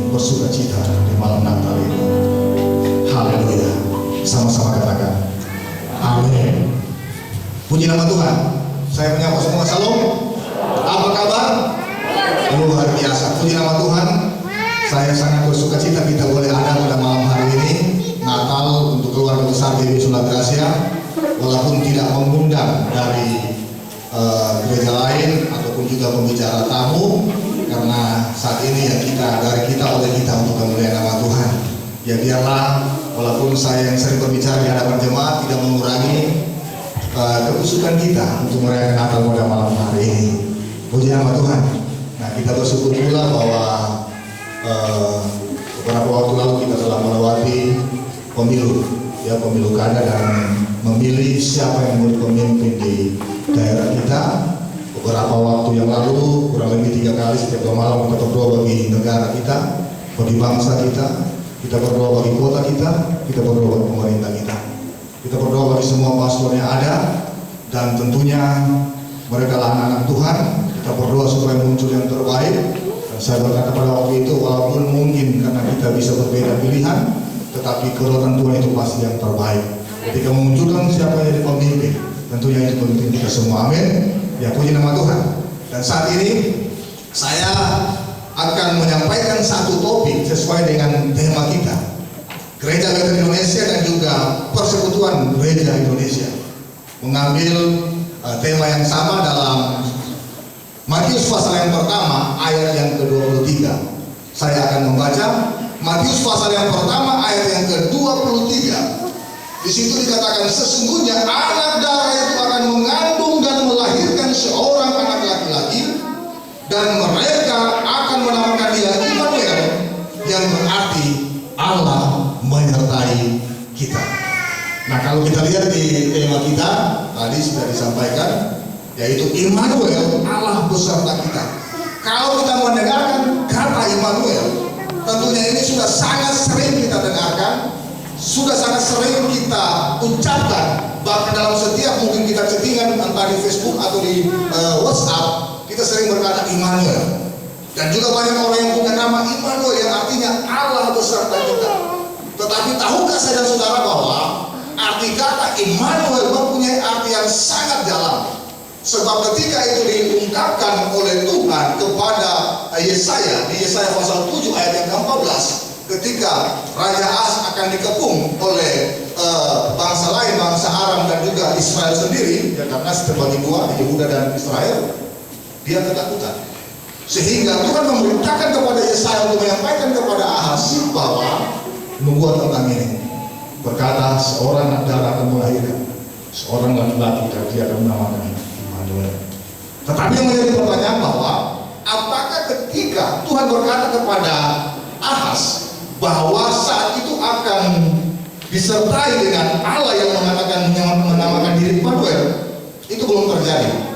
bersuka cita di malam Natal ini. Haleluya. Sama-sama katakan amin. Puji nama Tuhan. Saya menyapa semua, salam. Apa kabar? Luar biasa. Puji nama Tuhan. Saya sangat bersuka cita kita boleh ada pada malam hari ini Natal untuk keluarga besar GBI Sunda Gracia, walaupun tidak mengundang dari gereja lain ataupun juga pembicara tamu, karena saat ini ya dari kita oleh kita untuk kemuliaan nama Tuhan. Ya biarlah walaupun saya yang sering berbicara di hadapan jemaat tidak mengurangi kekusukan kita untuk merayakan Natal pada malam hari ini. Puji nama Tuhan. Nah, kita bersyukur pula bahwa beberapa waktu lalu kita telah melewati pemilu kada dan memilih siapa yang menjadi pemimpin di daerah kita. Beberapa waktu yang lalu, kurang lebih 3 kali setiap malam kita berdoa bagi negara kita, bagi bangsa kita berdoa bagi kota kita berdoa bagi pemerintah kita berdoa bagi semua paslon yang ada, dan tentunya mereka lah anak-anak Tuhan. Kita berdoa supaya muncul yang terbaik. Dan saya berkata pada waktu itu, walaupun mungkin karena kita bisa berbeda pilihan, tetapi kedaulatan Tuhan itu pasti yang terbaik. Ketika memunculkan siapa yang jadi pemimpin, tentunya itu pemimpin kita semua. Amin. Ya, puji nama Tuhan. Dan saat ini saya akan menyampaikan satu topik sesuai dengan tema kita, Gereja Lutheran Indonesia dan juga Persekutuan Gereja Indonesia, mengambil tema yang sama dalam Matius pasal yang pertama ayat yang ke-23. Saya akan membaca Matius pasal yang pertama ayat yang ke-23. Di situ dikatakan, sesungguhnya anak darah itu akan mengandung dan melahirkan seorang anak laki-laki, dan mereka akan menamakan dia Immanuel, yang berarti Allah menyertai kita. Nah, kalau kita lihat di tema kita tadi sudah disampaikan, yaitu Immanuel, Allah beserta kita. Kalau kita mendengarkan kata Immanuel, tentunya ini sudah sangat sering kita dengarkan, sudah sangat sering kita ucapkan. Bahkan dalam setiap mungkin kita chattingan entah di Facebook atau di WhatsApp, kita sering berkata Immanuel. Dan juga banyak orang yang punya nama Immanuel yang artinya Allah beserta kita. Tetapi tahukah saya dan saudara bahwa arti kata Immanuel mempunyai arti yang sangat dalam? Sebab ketika itu diungkapkan oleh Tuhan kepada Yesaya, di Yesaya pasal 7 ayat yang ke-14, ketika Raja Ahaz akan dikepung oleh bangsa lain, bangsa Aram dan juga Israel sendiri, ya, karena terbagi dua, Yehuda dan Israel, dia ketakutan. Sehingga Tuhan memerintahkan kepada Yesaya untuk menyampaikan kepada Ahaz bahwa membuat tentang ini, berkata seorang anak darah akan melahirkan seorang laki-laki dan dia akan menamakan Immanuel. Tetapi yang menjadi pertanyaan bahwa apakah ketika Tuhan berkata kepada Ahaz bahwa saat itu akan disertai dengan Allah yang menamakan diri Immanuel, itu belum terjadi.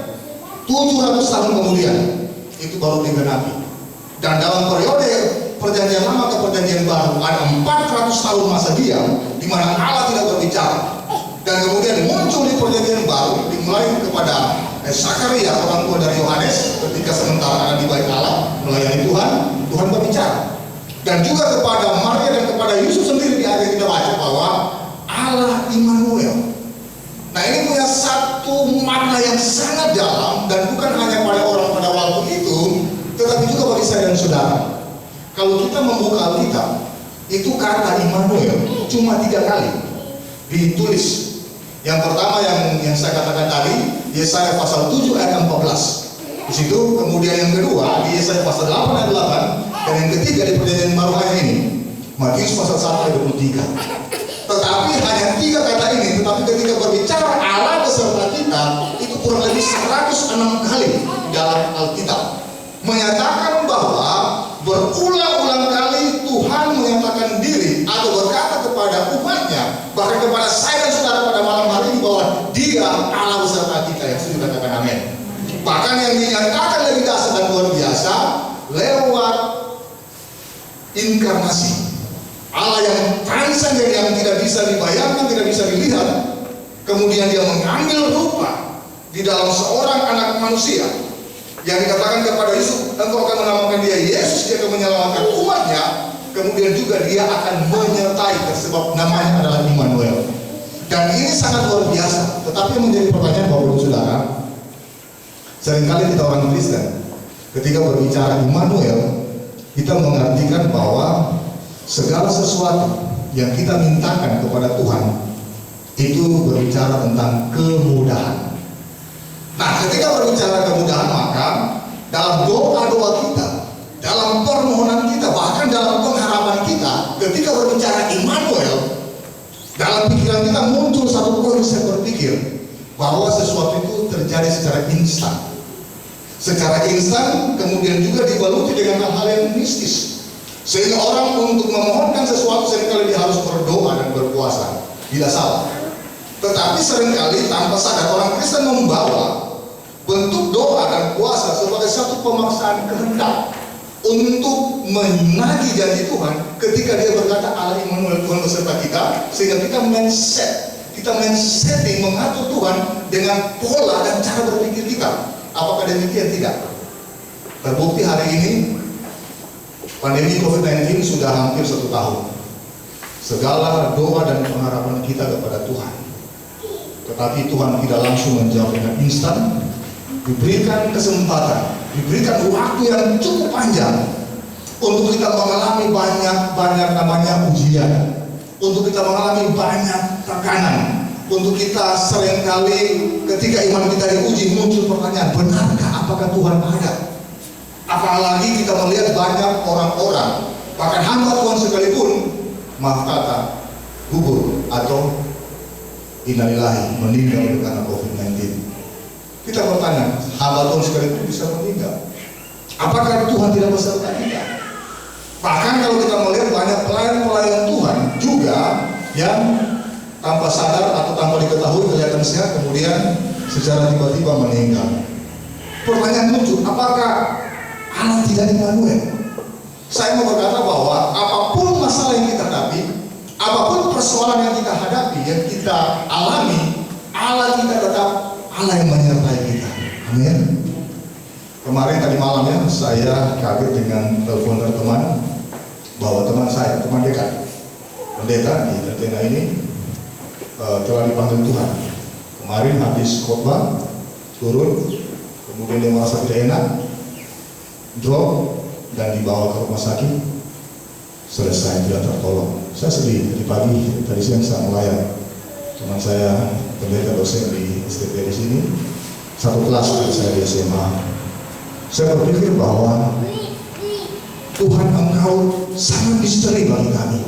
700 tahun kemudian itu baru digenapi. Dan dalam periode perjanjian lama ke perjanjian baru ada 400 tahun masa diam di mana Allah tidak berbicara. Dan kemudian muncul di perjanjian baru dimulai kepada Zakaria, orang tua dari Yohanes, ketika sementara ada di bait Allah melayani Tuhan, Tuhan berbicara. Dan juga kepada Maria dan kepada Yusuf sendiri di ayat kita baca bahwa Allah Immanuel. Nah, ini punya satu makna yang sangat dalam, dan bukan hanya pada orang pada waktu itu, tetapi juga bagi saya dan saudara. Kalau kita membuka Alkitab, itu kata Immanuel cuma 3 kali ditulis. Yang pertama yang saya katakan tadi, Yesaya pasal 7 ayat 14. Di situ, kemudian yang kedua di Yesaya pasal 8 ayat 8, dan yang ketiga di perjanjian baru ayat ini, Matius pasal 1 ayat 23. Tetapi hanya 3 kata ini, tetapi ketika berbicara Allah beserta kita, itu kurang lebih 106 kali dalam Alkitab, menyatakan bahwa berulang-ulang kali Tuhan menyatakan diri atau berkata kepada umatnya, bahkan kepada saya dan saudara pada malam hari ini, bahwa Dia Allah beserta kita. Yang sudah katakan amin. Bahkan yang dinyatakan lebih dasar dan luar biasa lewat inkarnasi. Allah yang transenden, yang tidak bisa dibayangkan, tidak bisa dilihat, kemudian Dia mengambil rupa di dalam seorang anak manusia, yang dikatakan kepada Yusuf, engkau akan menamakan dia Yesus, dia akan menyelamatkan umatnya. kemudian juga dia akan menyertai, sebab namanya adalah Immanuel. Dan ini sangat luar biasa. Tetapi yang menjadi pertanyaan Bapak Ibu Saudara, seringkali kita orang Kristen ketika berbicara Immanuel, kita mengartikan bahwa segala sesuatu yang kita mintakan kepada Tuhan itu berbicara tentang kemudahan. Nah, ketika berbicara kemudahan, maka dalam doa-doa kita, dalam permohonan kita, bahkan dalam pengharapan kita, ketika berbicara Immanuel, dalam pikiran kita muncul satu konsep berpikir bahwa sesuatu itu terjadi secara instan. Secara instan, kemudian juga dibaluti dengan hal-hal yang mistis. Sehingga orang untuk memohonkan sesuatu seringkali dia harus berdoa dan berpuasa. Tidak salah. Tetapi seringkali tanpa sadar orang Kristen membawa bentuk doa dan puasa sebagai satu pemaksaan kehendak untuk menagih janji Tuhan ketika dia berkata Allah Immanuel, Tuhan beserta kita, sehingga kita mindsetting mengatur Tuhan dengan pola dan cara berpikir kita. Apakah demikian? Tidak. Terbukti hari ini pandemi COVID-19 sudah hampir 1 tahun. Segala doa dan pengharapan kita kepada Tuhan, tetapi Tuhan tidak langsung menjawab dengan instan. Diberikan kesempatan, diberikan waktu yang cukup panjang untuk kita mengalami banyak namanya ujian, untuk kita mengalami banyak tekanan, untuk kita seringkali ketika iman kita diuji muncul pertanyaan, benarkah apakah Tuhan ada? Apalagi kita melihat banyak orang-orang, bahkan hamba Tuhan sekalipun, maaf kata, gugur atau innalillahi, meninggal karena COVID-19. Kita bertanya, hamba Tuhan sekalipun bisa meninggal. Apakah Tuhan tidak beserta kita? Bahkan kalau kita melihat banyak pelayan-pelayan Tuhan juga yang tanpa sadar atau tanpa diketahui kelihatan sehat, kemudian secara tiba-tiba meninggal. Pertanyaan muncul, apakah Allah tidak Immanuel? Saya mau berkata bahwa apapun masalah yang kita hadapi, apapun persoalan yang kita hadapi, yang kita alami, Allah kita tetap Allah yang menyertai kita. Amin. Kemarin tadi malamnya saya kaget dengan telepon dari teman bahwa teman saya, teman dekat, pendeta di Athena ini telah dipanggil Tuhan. Kemarin habis khotbah turun, kemudian dia merasa tidak enak, drop dan dibawa ke rumah sakit. Selesai, tidak tertolong. Saya sedih. Tadi siang saya melayani teman saya, pendeta dosen di STP di sini, satu kelas dengan saya di SMA. Saya berpikir bahwa Tuhan, Engkau sangat misteri bagi kami.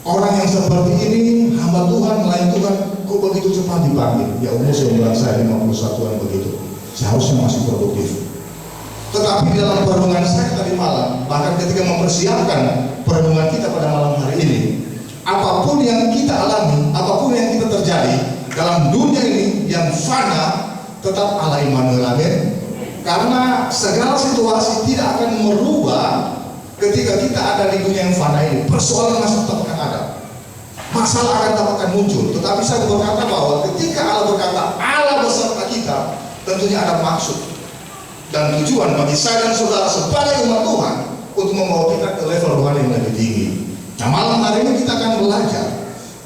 Orang yang seperti ini, hamba Tuhan, melayan Tuhan, kok begitu cepat dipanggil? Ya umur seumuran saya 51-an begitu. Seharusnya masih produktif. Tetapi dalam perenungan saya tadi malam, bahkan ketika mempersiapkan perenungan kita pada malam hari ini, apapun yang kita alami, apapun yang kita terjadi dalam dunia ini yang fana, tetap Allah Immanuel. Amin. Karena segala situasi tidak akan merubah ketika kita ada di dunia yang fana ini. Persoalan masih tetap akan ada, masalah akan tetap akan muncul. Tetapi saya berkata bahwa ketika Allah berkata Allah beserta kita, tentunya ada maksud dan tujuan bagi saya dan saudara sebagai umat Tuhan untuk membawa kita ke level rohani yang lebih tinggi. Nah, malam hari ini kita akan belajar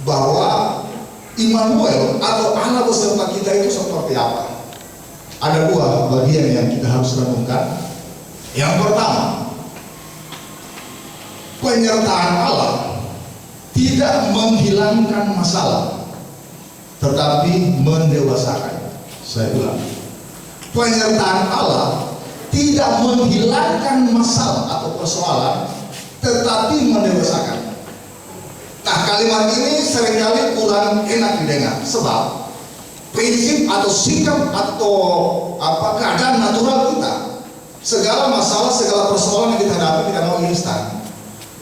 bahwa Immanuel atau Allah beserta kita itu seperti apa. Ada 2 bagian yang kita harus renungkan. Yang pertama, penyertaan Allah tidak menghilangkan masalah, tetapi mendewasakan. Saya ulang, penyertaan Allah tidak menghilangkan masalah atau persoalan, tetapi mendewasakan. Nah, kalimat ini seringkali kurang enak didengar, sebab prinsip atau sikap atau keadaan natural kita, segala masalah, segala persoalan yang kita hadapi kita mau instan.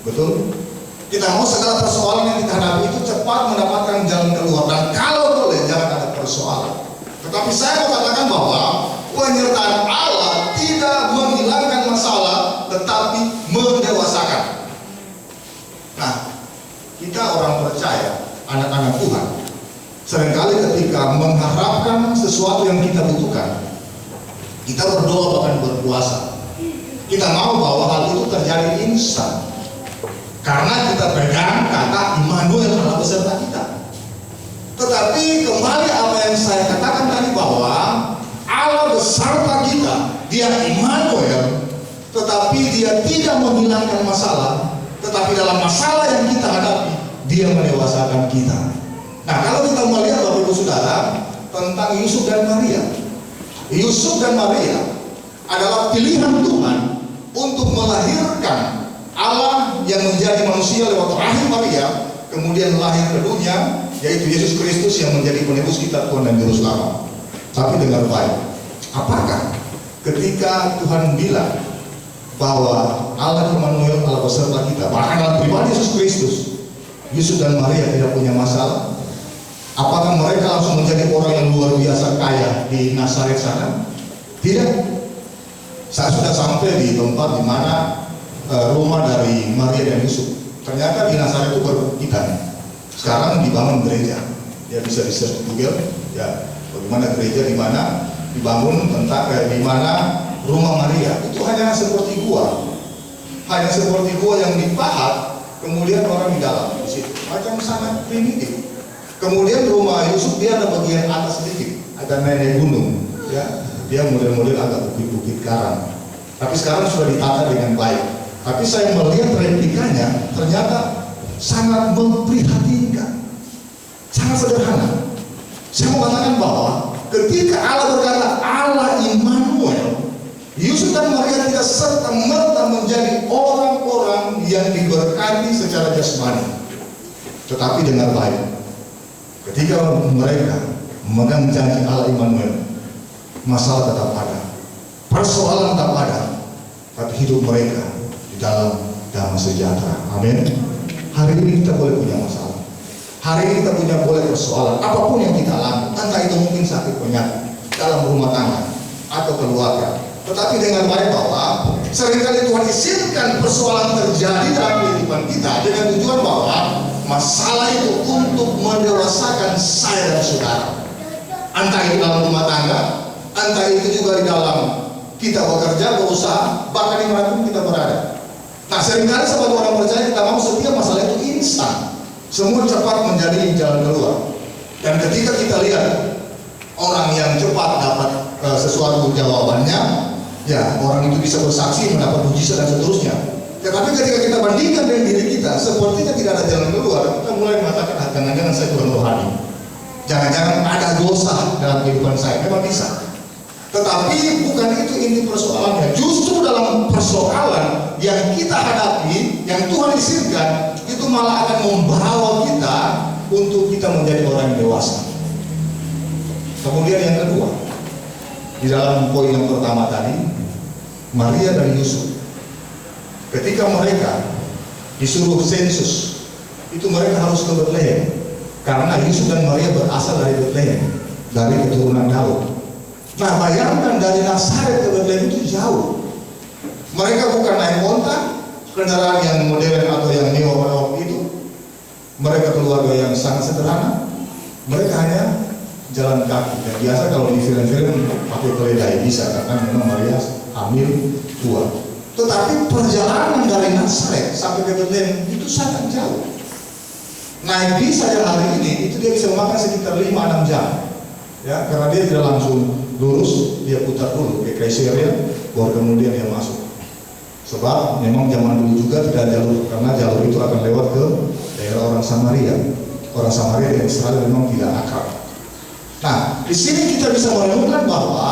Betul? Kita mau segala persoalan yang kita hadapi itu cepat mendapatkan jalan keluar, dan kalau boleh jangan ada persoalan. Tetapi saya mau katakan bahwa penyertaan Allah tidak menghilangkan masalah, tetapi mendewasakan. Nah, kita orang percaya, anak-anak Tuhan, seringkali ketika mengharapkan sesuatu yang kita butuhkan, kita berdoa bahkan berpuasa, kita mau bahwa hal itu terjadi instan. karena kita pegang kata Immanuel Allah beserta kita. Tetapi kembali apa yang saya katakan tadi, bahwa Allah beserta kita, Dia Immanuel, tetapi Dia tidak menghilangkan masalah, tetapi dalam masalah yang kita hadapi Dia mendewasakan kita. Nah, kalau kita melihat Bapak Ibu Saudara tentang Yusuf dan Maria, Yusuf dan Maria adalah pilihan Tuhan untuk melahirkan Allah yang menjadi manusia lewat rahim Maria, kemudian lahir ke dunia, yaitu Yesus Kristus yang menjadi penebus kita, Tuhan dan Juru Selamat. Tapi dengar baik, apakah ketika Tuhan bilang bahwa Allah Immanuel, Allah beserta kita, bahkan dalam pribadi Yesus Kristus, Yusuf dan Maria tidak punya masalah? Apakah mereka langsung menjadi orang yang luar biasa kaya di Nazaret sana? Tidak. Saya sudah sampai di tempat di mana rumah dari Maria dan Yusuf. Ternyata di Nazaret itu berpikiran. Sekarang dibangun gereja. Ya, bisa di search Google, ya, bagaimana gereja di mana dibangun, tentang di mana rumah Maria. Itu hanya seperti gua. Hanya seperti gua yang dipahat, kemudian orang di dalam di situ. Macam sangat primitif. Kemudian rumah Yusuf dia ada bagian atas sedikit, ada naik gunung, ya. Dia model-model agak bukit-bukit karang. Tapi sekarang sudah ditata dengan baik. Tapi saya melihat replikanya ternyata sangat memprihatinkan, sangat sederhana. Saya mau katakan bahwa ketika Allah berkata Allah Immanuel, Yusuf dan Maria tidak serta-merta menjadi orang-orang yang diberkati secara jasmani. Tetapi dengar baik, ketika mereka memegang janji Allah Immanuel, masalah tetap ada, persoalan tetap ada, tapi hidup mereka di dalam damai sejahtera. Amin. Hari ini kita boleh punya masalah, hari ini kita punya boleh persoalan, apapun yang kita alami, entah itu mungkin sakit penyakit dalam rumah tangga atau keluarga. Tetapi dengan baik bahwa seringkali Tuhan izinkan persoalan terjadi dalam kehidupan kita dengan tujuan bahwa masalah itu untuk mendewasakan saya dan saudara. Entah itu dalam rumah tangga, entah itu juga di dalam kita bekerja, berusaha, bahkan dimanapun kita berada. Nah, seringkali sebagai orang percaya kita mau setiap masalah itu instan, semua cepat menjadi jalan keluar. Dan ketika kita lihat orang yang cepat dapat sesuatu jawabannya, ya orang itu bisa bersaksi, mendapat mujizat dan seterusnya. Tetapi ketika kita bandingkan dengan diri kita, sepertinya tidak ada jalan keluar. Kita mulai mengatakan, jangan-jangan saya kurang rohani, jangan-jangan ada dosa dalam kehidupan saya. Memang bisa, tetapi bukan itu inti persoalannya. Justru dalam persoalan yang kita hadapi, yang Tuhan izinkan, itu malah akan membawa kita untuk kita menjadi orang yang dewasa. Kemudian yang kedua, di dalam poin yang pertama tadi, Maria dan Yusuf, ketika mereka disuruh sensus, itu mereka harus ke Betlehem, karena Yusuf dan Maria berasal dari Betlehem, dari keturunan Daud. Nah, bayangkan dari Nazaret ke Betlehem itu jauh. Mereka bukan naik onta, kendaraan yang modern atau yang neo itu. Mereka keluarga yang sangat sederhana. Mereka hanya jalan kaki. Dan biasa kalau di film-film pakai keledai bisa, karena memang Maria hamil tua. Tetapi perjalanan dari Nazaret sampai ke Betlehem itu sangat jauh. Naik bis saja hari ini itu dia bisa memakan sekitar 5-6 jam. Ya, karena dia tidak langsung lurus, dia putar dulu ke Kaisarea, baru kemudian dia masuk. Sebab memang zaman dulu juga tidak ada jalur, karena jalur itu akan lewat ke daerah orang Samaria. Orang Samaria dan Israel memang tidak akrab. Nah, di sini kita bisa menemukan bahwa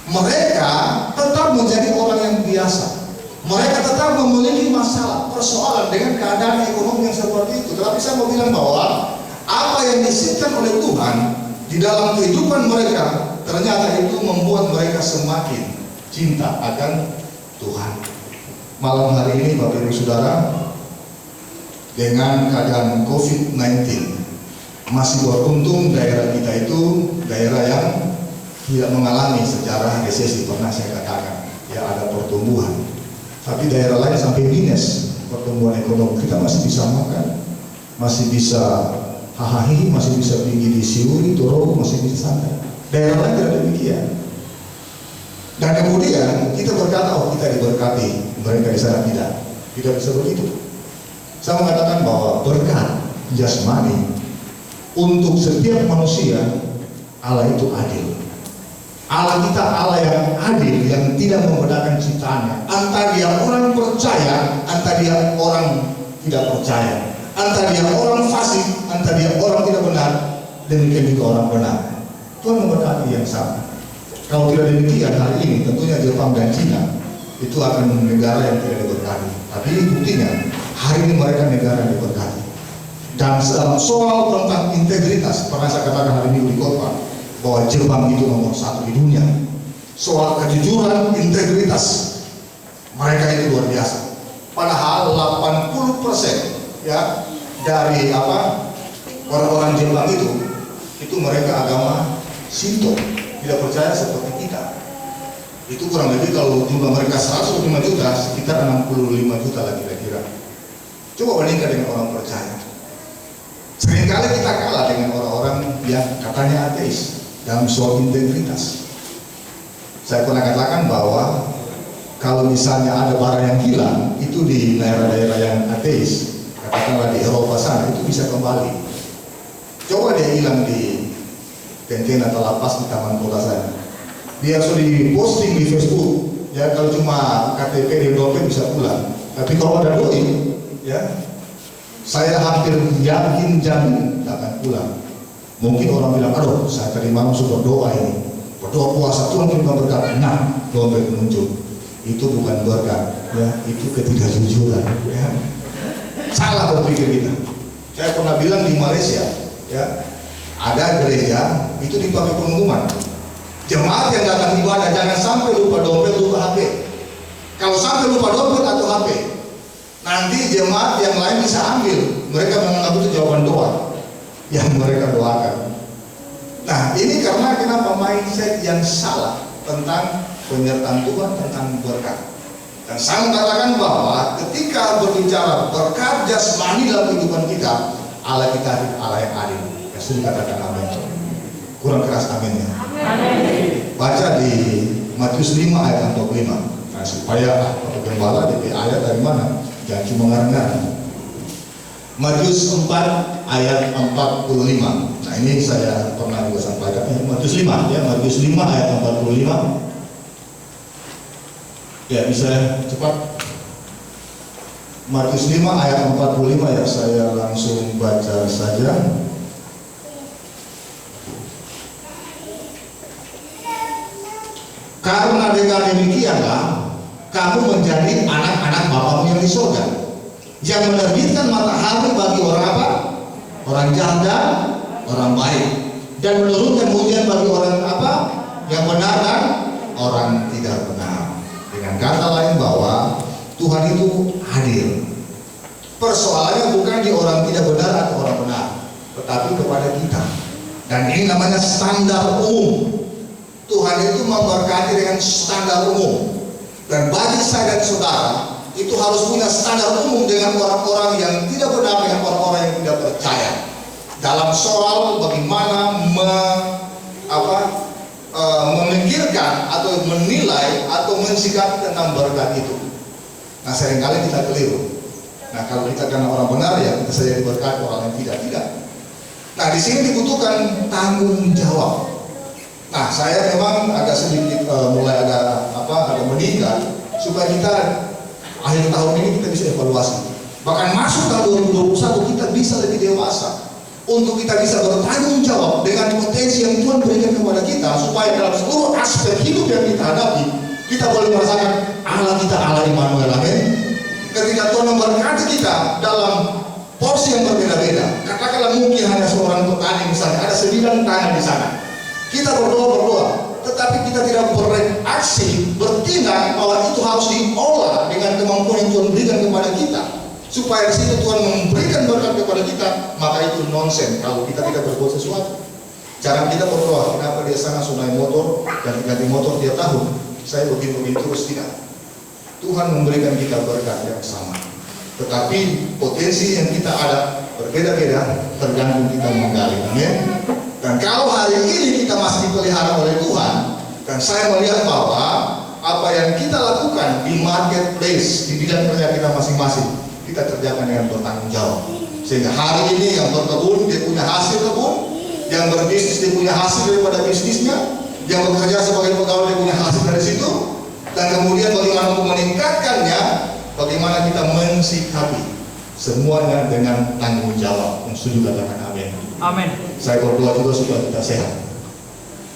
mereka tetap menjadi orang yang biasa. Mereka tetap memiliki masalah, persoalan dengan keadaan ekonomi yang seperti itu. Tetapi saya mau bilang bahwa apa yang diizinkan oleh Tuhan di dalam kehidupan mereka, ternyata itu membuat mereka semakin cinta akan Tuhan. Malam hari ini Bapak Ibu Saudara, dengan keadaan COVID-19, masih beruntung daerah kita itu daerah yang tidak mengalami sejarah resesi, pernah saya katakan, ya ada pertumbuhan. Tapi daerah lain sampai minus pertumbuhan ekonomi, kita masih bisa makan, masih bisa hahaha, masih bisa pergi di Siuri, Toro, masih bisa santai. Daerah lain tidak demikian. Dan kemudian kita berkata, oh kita diberkati, mereka di sana tidak bisa begitu. Saya mengatakan bahwa berkat jasmani untuk setiap manusia, Allah itu adil. Allah kita Allah yang adil, yang tidak membedakan ciptaannya. Antara dia orang percaya, antara dia orang tidak percaya, antara dia orang fasik, antara dia orang tidak benar, demikian juga orang benar. Tuhan memberkati yang sama. Kalau tidak demikian hari ini, tentunya Jepang dan Cina itu akan negara yang tidak diberkati. Tapi buktinya hari ini mereka negara yang diberkati. Dan soal tentang integritas, pernah saya katakan hari ini di khotbah bahwa Jepang itu nomor 1 di dunia. Soal kejujuran, integritas, mereka itu luar biasa. Padahal 80% ya dari orang-orang Jepang itu mereka agama Shinto, tidak percaya seperti kita. Itu kurang lebih kalau jumlah mereka 105 juta, sekitar 65 juta lah kira-kira. Coba bandingkan dengan orang percaya. Seringkali kita kalah dengan orang-orang yang katanya ateis dalam soal integritas. Saya pernah katakan bahwa kalau misalnya ada barang yang hilang, itu di daerah-daerah yang ateis, katakanlah di Eropa sana, itu bisa kembali. Coba dia hilang di Tenten atau lapas di Taman Kota sana. Dia sudah diposting di Facebook, ya kalau cuma KTP di dompet bisa pulang. Tapi kalau ada doi, ya saya hampir yakin jamin akan pulang. Mungkin orang bilang, aduh saya tadi malam sudah berdoa ini, berdoa puasa Tuhan memberikan berkat. Nah, dompet muncul. Itu bukan berkat, ya itu ketidakjujuran. Ya. Salah berpikir kita. Saya pernah bilang di Malaysia, ya ada gereja itu dipakai pengumuman. Jemaat yang datang ibadah jangan sampai lupa dompet, lupa HP. Kalau sampai lupa dompet atau HP, nanti jemaat yang lain bisa ambil. Mereka menganggap itu jawaban doa yang mereka doakan. Nah, ini karena kenapa mindset yang salah tentang penyertaan Tuhan, tentang berkat. Dan saya mengatakan bahwa ketika berbicara berkat jasmani dalam kehidupan kita, Allah kita Allah yang adil. Ya sudah katakan amin. Kurang keras aminnya. Amin. Baca di Matius 5 ayat 45. Nah, supaya gembala DP ayat dari mana? Jangan cuma ngarang-ngarang. Matius 4 ayat 45. Nah ini saya pernah juga sampaikan. Matius 5 ya, Matius 5 ayat 45. Ya bisa cepat. Matius 5 ayat 45 ya, saya langsung baca saja. Karena dengan demikianlah kamu menjadi anak-anak Bapamu yang di surga, yang menerbitkan matahari bagi orang apa? Orang jahat dan orang baik, dan menurunkan hujan bagi orang apa? Yang benar dan orang tidak benar. Dengan kata lain bahwa Tuhan itu adil. Persoalannya bukan di orang tidak benar atau orang benar, tetapi kepada kita. Dan ini namanya standar umum. Tuhan itu memberkati dengan standar umum. Dan bagi saya dan saudara, itu harus punya standar umum dengan orang-orang yang tidak benar, dengan orang-orang yang tidak percaya. Dalam soal bagaimana memikirkan atau menilai atau mensikapi tentang berkat itu. Nah seringkali kita keliru. Nah kalau kita karena orang benar ya kita saja diberkati, orang yang tidak. Nah di sini dibutuhkan tanggung jawab. Nah saya memang agak sedikit mulai agak meningkat supaya kita akhir tahun ini kita bisa evaluasi. Bahkan masuk tahun 2021 kita bisa lebih dewasa untuk kita bisa bertanggung jawab dengan potensi yang Tuhan berikan kepada kita, supaya dalam seluruh aspek hidup yang kita hadapi kita boleh merasakan Allah kita Allah Immanuel. Amin. Ketika Tuhan memberkati kita dalam porsi yang berbeda-beda, katakanlah mungkin hanya seorang petani misalnya, ada 9 tangan di sana. Kita berdoa, tetapi kita tidak bereaksi, bertindak bahwa itu harus diolah dengan kemampuan yang Tuhan berikan kepada kita, supaya di situ Tuhan memberikan berkat kepada kita. Maka itu nonsen kalau kita tidak berbuat sesuatu. Cara kita berdoa, kenapa dia sana sudah motor dan ganti motor tiap tahun, saya begini terus, tidak. Tuhan memberikan kita berkat yang sama, tetapi potensi yang kita ada berbeda-beda, tergantung kita menggali. Amin. Dan kalau hari ini kita masih dipelihara oleh Tuhan, dan saya melihat bahwa apa yang kita lakukan di marketplace, di bidang kerja kita masing-masing, kita kerjakan dengan bertanggung jawab. Sehingga hari ini yang berkebun dia punya hasil kebun, yang berbisnis dia punya hasil daripada bisnisnya, yang bekerja sebagai pegawai dia punya hasil dari situ. Dan kemudian bagaimana untuk meningkatkannya, bagaimana kita mensikapi semuanya dengan tanggung jawab. Yang setuju katakan amin. Amin. Saya berdoa juga supaya kita sehat.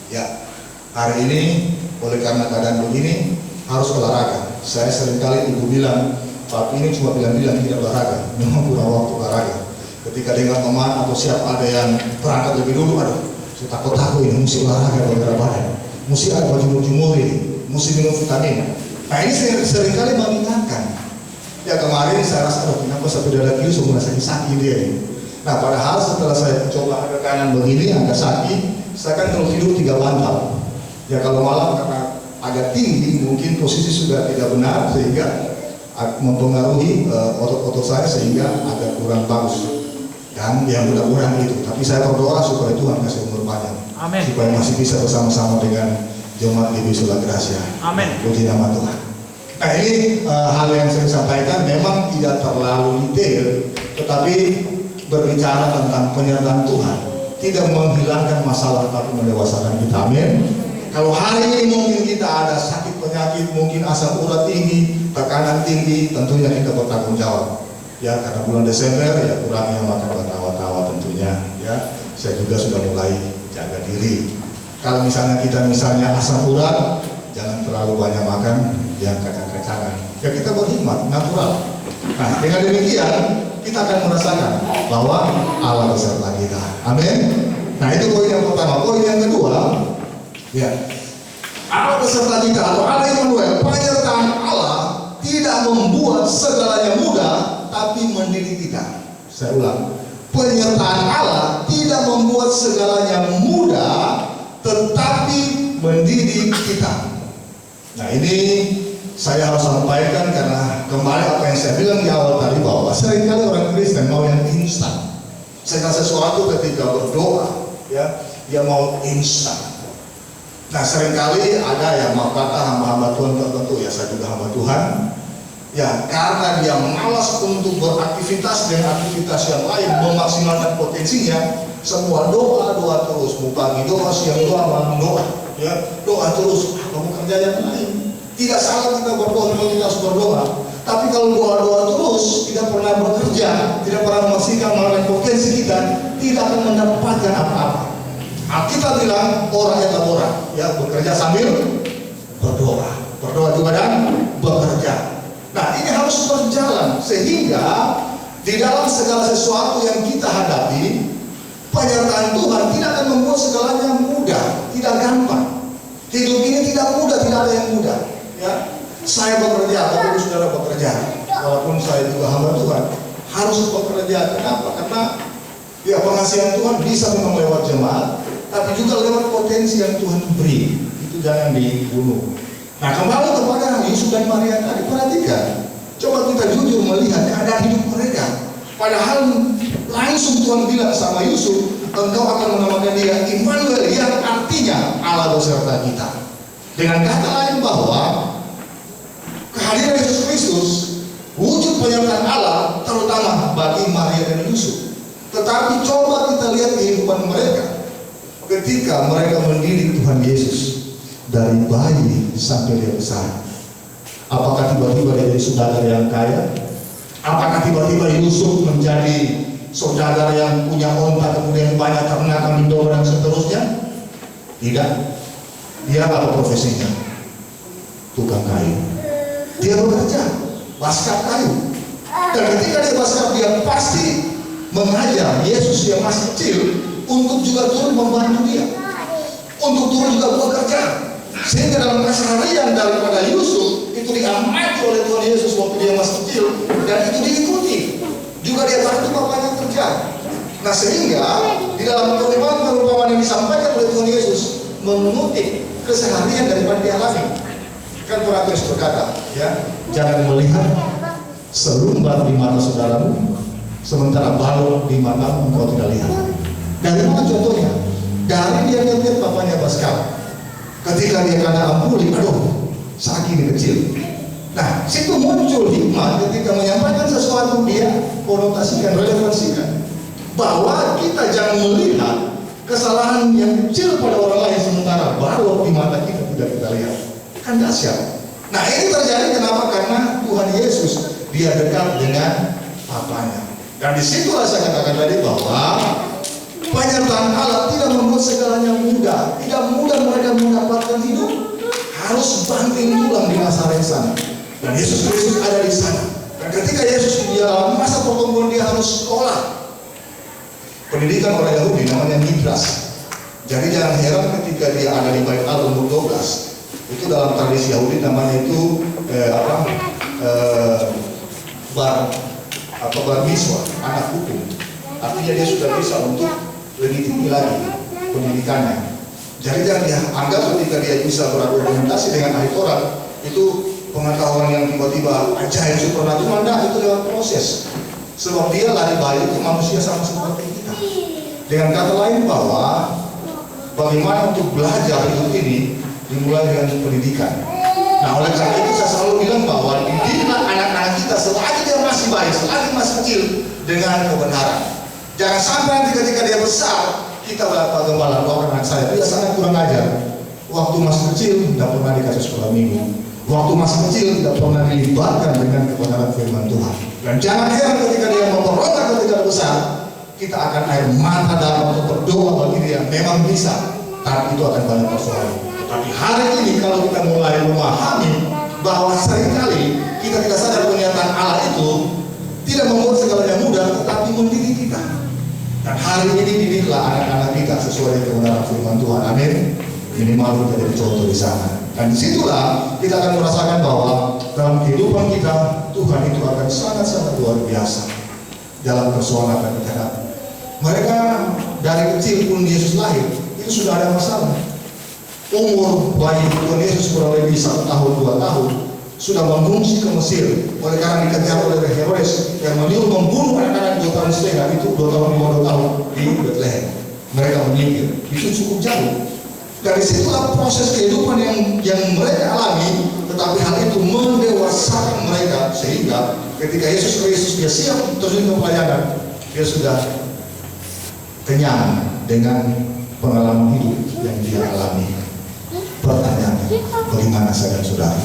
Ya, hari ini oleh karena keadaan begini harus olahraga. Saya seringkali ibu bilang, Pak ini cuma bilang-bilang tidak olahraga, memang kurang waktu olahraga. Ketika dengar teman atau siap ada yang berangkat lebih dulu, aduh, saya takut ini mesti olahraga gara-gara badan, mesti ada jemur-jemur ini, mesti minum vitamin. Nah ini seringkali mengingatkan. Ya kemarin saya rasa, aduh kenapa satu dada kiri semua sakit dia ini. Nah padahal setelah saya coba agak kanan begini, agak sakit, saya kan kalau tidur 3 bantal. Ya kalau malam karena agak tinggi, mungkin posisi sudah tidak benar sehingga mempengaruhi otot-otot saya sehingga agak kurang bagus. Dan yang mudah-mudahan itu. Tapi saya berdoa supaya Tuhan kasih umur panjang. Amin. Supaya masih bisa bersama-sama dengan jemaat di Wisula Gracia. Amin. Puji nama Tuhan. Nah ini hal yang saya sampaikan memang tidak terlalu detail, tetapi berbicara tentang penyertaan Tuhan, tidak menghilangkan masalah tapi mendewasakan kita. Amin. Kalau hari ini mungkin kita ada sakit penyakit, mungkin asam urat tinggi, tekanan tinggi, tentunya kita bertanggung jawab. Ya karena bulan Desember ya kurangnya makan bertawa-tawa tentunya. Ya saya juga sudah mulai jaga diri. Kalau misalnya kita asam urat, jangan terlalu banyak makan yang kacang-kacangan. Ya kita berhikmat, natural. Nah dengan demikian kita akan merasakan bahwa Allah beserta kita. Amin. Nah itu poin yang pertama. Poin yang kedua, ya Allah beserta kita atau Allah Immanuel, penyertaan Allah tidak membuat segalanya mudah, tapi mendidik kita. Saya ulang, penyertaan Allah tidak membuat segalanya mudah, tetapi mendidik kita. Nah ini saya harus sampaikan karena kembali apa yang saya bilang di awal tadi bahwa seringkali orang Kristen mau yang instan. Segala sesuatu ketika berdoa, ya dia mau instan. Nah seringkali ada yang mau kata hamba-hamba Tuhan tertentu, ya saya juga hamba Tuhan. Ya karena dia malas untuk beraktivitas dengan aktivitas yang lain, memaksimalkan potensinya, semua doa terus, mau pagi doa, siang doa, malam doa, ya doa terus, kamu kerja yang lain. Tidak salah kita berdoa, memang kita harus berdoa. Tapi kalau doa terus, tidak pernah bekerja, tidak pernah memaksimalkan potensi kita, tidak akan mendapatkan apa-apa. Alkitab bilang orang yang laboran, ya bekerja sambil berdoa juga dan bekerja. Nah ini harus berjalan sehingga di dalam segala sesuatu yang kita hadapi, penyertaan Tuhan tidak akan membuat segalanya mudah, tidak gampang. Hidup ini tidak mudah, tidak ada yang mudah. Ya, saya bekerja, tapi saudara bekerja. Walaupun saya juga hamba Tuhan, harus bekerja. Kenapa? Karena ya pengasihan Tuhan bisa memang lewat jemaat, tapi juga lewat potensi yang Tuhan beri. Itu jangan dibunuh. Nah kembali kepada Yusuf dan Maria tadi, perhatikan, coba kita jujur melihat keadaan hidup mereka. Padahal langsung Tuhan bilang sama Yusuf, engkau akan menamakan dia Immanuel, yang artinya Allah beserta kita. Dengan kata lain bahwa kehadiran Yesus Kristus, wujud penyertaan Allah terutama bagi Maria dan Yusuf. Tetapi coba kita lihat kehidupan mereka ketika mereka mendidik Tuhan Yesus. Dari bayi sampai dia besar. Apakah tiba-tiba dia jadi saudagar yang kaya? Apakah tiba-tiba Yusuf menjadi saudagar yang punya onta kemudian banyak ternak, kambing domba dan seterusnya? Tidak. Dia apa profesinya? Tukang kayu. Dia bekerja, baskap kayu. Dan ketika dia baskap, dia pasti mengajar Yesus yang masih kecil untuk juga turun membantu dia, untuk turun juga bekerja. Sehingga dalam keseharian daripada Yusuf itu diamati oleh Tuhan Yesus waktu dia masih kecil, dan itu diikuti. Juga dia bantu bapaknya kerja. Nah sehingga di dalam perumpamaan yang disampaikan oleh Tuhan Yesus mengutip keseharian daripada dia alami. Kan Tuhan Yesus berkata, ya jangan melihat selumbar di mata saudaramu, sementara balok di matamu engkau tidak lihat. Dari mana contohnya? Dari dia lihat bapaknya baskap. Ketika dia kena ampuli, aduh sakit kecil. Nah situ muncul muncul hikmat ketika menyampaikan sesuatu, dia konotasikan, relevansikan bahwa kita jangan melihat kesalahan yang kecil pada orang lain sementara baru di mata kita tidak kita lihat. Kan dahsyat. Nah, ini terjadi kenapa? Karena Tuhan Yesus dia dekat dengan Bapanya. Dan disitulah saya katakan tadi bahwa penyertaan Allah tidak membuat segalanya mudah. Tidak mudah mereka mendapatkan hidup. Harus banting tulang di Nazaret sana. Dan Yesus Kristus ada di sana. Dan ketika Yesus di dalam masa pertumbuhan dia harus sekolah. Pendidikan orang Yahudi namanya Midras. Jadi jangan heran ketika dia ada di Bait Allah umur 12. Itu dalam tradisi Yahudi namanya itu bar mitzvah, anak hukum. Artinya dia sudah bisa untuk lebih tinggi lagi pendidikannya. Jadi jangan dianggap ketika dia bisa berargumentasi dengan ahli Taurat itu pengetahuan yang tiba-tiba ajaib supernatural. Nah, itu lewat proses. Sebab dia lahir bayi itu manusia sama seperti kita. Dengan kata lain bahwa bagaimana untuk belajar hidup ini dimulai dengan pendidikan. Nah, oleh karena itu saya selalu bilang bahwa didiklah anak-anak kita selagi dia masih bayi, selagi masih kecil dengan kebenaran. Jangan sampai nanti ketika dia besar kita berapa gembala doakan anak saya dia sangat kurang ajar. Waktu masih kecil tidak pernah dikasih sekolah minggu. Waktu masih kecil tidak pernah dilibatkan dengan kebenaran firman Tuhan. Dan jangan heran ketika dia memberontak ketika besar, kita akan air mata dalam untuk berdoa bagi dia. Memang bisa, tapi itu akan banyak persoalan. Tapi hari ini kalau kita mulai memahami bahwa seringkali kita tidak sadar pernyataan Allah itu tidak membuat segalanya mudah, tetapi mendidik kita. Dan hari ini didiklah anak-anak kita sesuai dengan kebenaran firman Tuhan. Amin. Minimal kita jadi contoh di sana. Dan disitulah kita akan merasakan bahwa dalam kehidupan kita Tuhan itu akan sangat-sangat luar biasa dalam persoalan akan kita. Mereka dari kecil pun Yesus lahir itu sudah ada masalah. Umur bayi Tuhan Yesus kurang lebih 1 tahun 2 tahun sudah mengungsi ke Mesir oleh karena dikejar oleh Herodes yang menyuruh membunuh anak-anak 2 tahun setengah itu 2 tahun 5 tahun di Bethlehem. Mereka menyingkir itu cukup jauh. Dari situlah proses kehidupan yang mereka alami, tetapi hal itu mendewasakan mereka sehingga ketika Yesus Kristus dia siap terjun ke pelayanan, dia sudah kenyang dengan pengalaman hidup yang dia alami. Pertanyaannya, bagaimana saya dan saudara?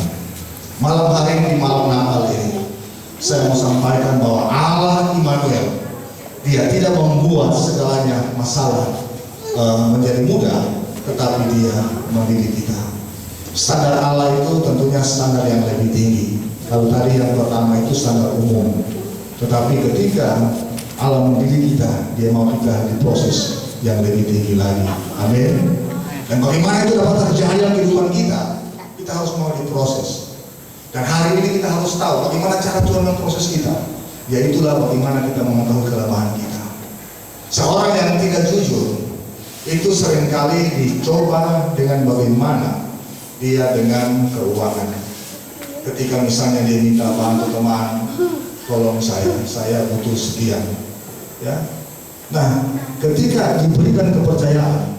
Malam hari ini, malam Natal ini, saya mau sampaikan bahwa Allah Immanuel, dia tidak membuat segalanya masalah menjadi mudah, tetapi dia mendidik kita. Standar Allah itu tentunya standar yang lebih tinggi. Kalau tadi yang pertama itu standar umum, tetapi ketika Allah mendidik kita, dia mau kita diproses yang lebih tinggi lagi. Amin. Dan bagaimana itu dapat terjadi dalam kehidupan kita? Kita harus mau diproses. Dan hari ini kita harus tahu bagaimana cara Tuhan memproses kita. Yaitulah bagaimana kita mengetahui kelemahan kita. Seorang yang tidak jujur itu seringkali dicoba dengan bagaimana dia dengan keuangan. Ketika misalnya dia minta bantu teman, tolong saya butuh sekian, ya. Nah, ketika diberikan kepercayaan,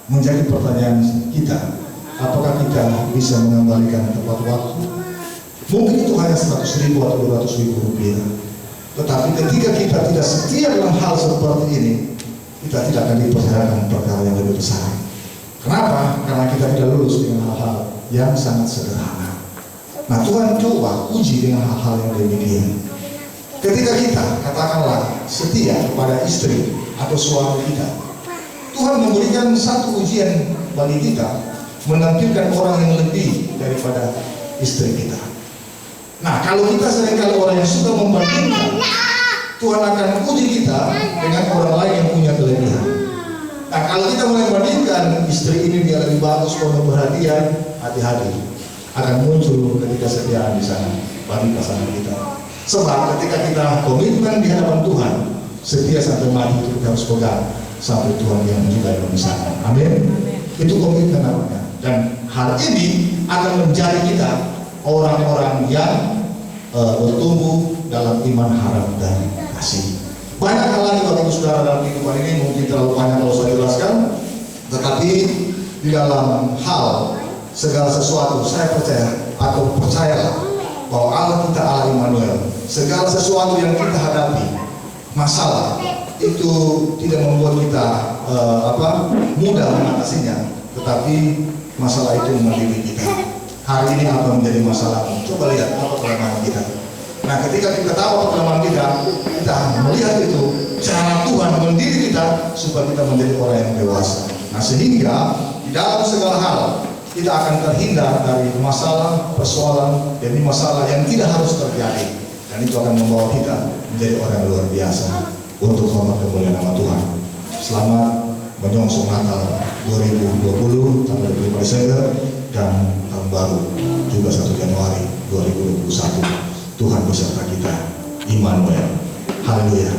menjadi pertanyaan kita, apakah kita bisa mengembalikan tepat waktu? Mungkin itu hanya 100.000 atau 200.000 rupiah. Tetapi ketika kita tidak setia dalam hal seperti ini, kita tidak akan dipercayakan perkara yang lebih besar. Kenapa? Karena kita tidak lulus dengan hal-hal yang sangat sederhana. Nah, Tuhan coba uji dengan hal-hal yang demikian. Ketika kita, katakanlah, setia kepada istri atau suami kita, Tuhan memberikan satu ujian bagi kita, menampilkan orang yang lebih daripada istri kita. Nah, kalau kita seringkali orang yang suka membandingkan, Tuhan akan uji kita dengan orang lain yang punya kelebihan. Nah, kalau kita mulai membandingkan, istri ini dia lebih bagus, penuh perhatian, hati-hati. Akan muncul ketidaksetiaan di sana bagi pasangan kita. Sebab ketika kita komitmen di hadapan Tuhan, setia sampai mati itu kita harus pegang sampai Tuhan yang juga yang memisahkan. Amin. Itu komitmen namanya. Dan hal ini akan menjadi kita orang-orang yang bertumbuh dalam iman, harap, dan kasih. Banyak hal lagi Bapak Ibu Saudara dalam kehidupan ini mungkin terlalu banyak kalau saya jelaskan, tetapi di dalam hal segala sesuatu saya percaya atau percayalah bahwa Allah kita Allah Immanuel. Segala sesuatu yang kita hadapi, masalah itu tidak membuat kita mudah mengatasinya, tetapi masalah itu mendidik kita. Hari ini apa menjadi masalah? Coba lihat apa kelemahan kita. Nah, ketika kita tahu apa kelemahan kita, kita melihat itu cara Tuhan mendidik kita supaya kita menjadi orang yang dewasa. Nah, sehingga di dalam segala hal kita akan terhindar dari masalah, persoalan, dan masalah yang tidak harus terjadi. Dan itu akan membawa kita menjadi orang yang luar biasa untuk hormat kemuliaan nama Tuhan. Selamat menyongsong Natal 2020 tanggal 25 Desember dan tahun baru juga 1 Januari 2021. Tuhan beserta kita, Immanuel. Haleluya.